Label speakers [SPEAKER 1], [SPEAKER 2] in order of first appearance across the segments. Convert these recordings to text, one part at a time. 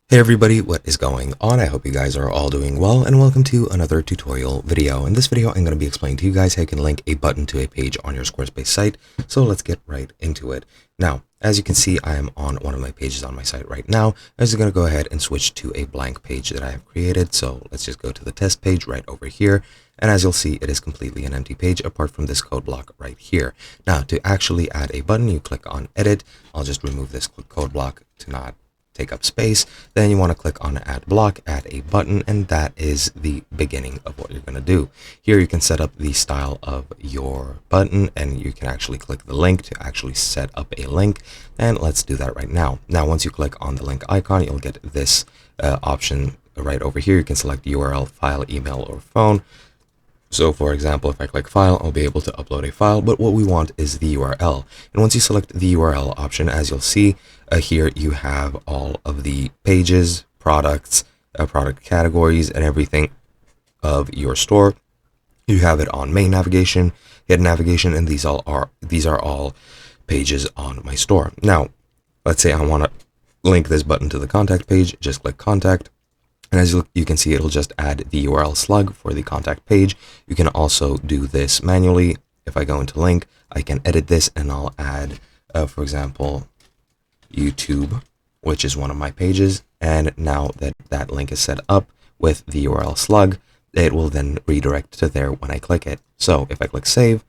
[SPEAKER 1] Hey everybody, what is going on? I hope you guys are all doing well, and welcome to another tutorial video. In this video, I'm going to be explaining to you guys how you can link a button to a page on your Squarespace site. So let's get right into it. Now, as you can see, I am on one of my pages on my site right now. I'm just going to go ahead and switch to a blank page that I have created. So let's just go to the test page right over here. And as you'll see, it is completely an empty page apart from this code block right here. Now, to actually add a button, you click on edit. I'll just remove this code block to not take up space. Then you want to click on add block, add a button, and that is the beginning of what you're going to do. Here you can set up the style of your button, and you can actually click the link to actually set up a link, and let's do that right now. Now once you click on the link icon, you'll get this option right over here. You can select URL, file, email, or phone. So for example, if I click file, I'll be able to upload a file, but what we want is the URL. And once you select the URL option, as you'll see here, you have all of the pages, products, product categories, and everything of your store. You have it on main navigation, hidden navigation, and these are all pages on my store. Now, let's say I want to link this button to the contact page. Just click contact. And as you can see, it'll just add the URL slug for the contact page. You can also do this manually. If I go into link, I can edit this and I'll add, for example, YouTube, which is one of my pages. And now that that link is set up with the URL slug, it will then redirect to there when I click it. So if I click save,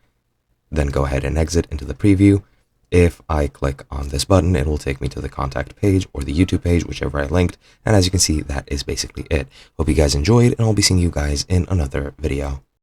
[SPEAKER 1] then go ahead and exit into the preview. If I click on this button, it will take me to the contact page or the YouTube page, whichever I linked. And as you can see, that is basically it. Hope you guys enjoyed, and I'll be seeing you guys in another video.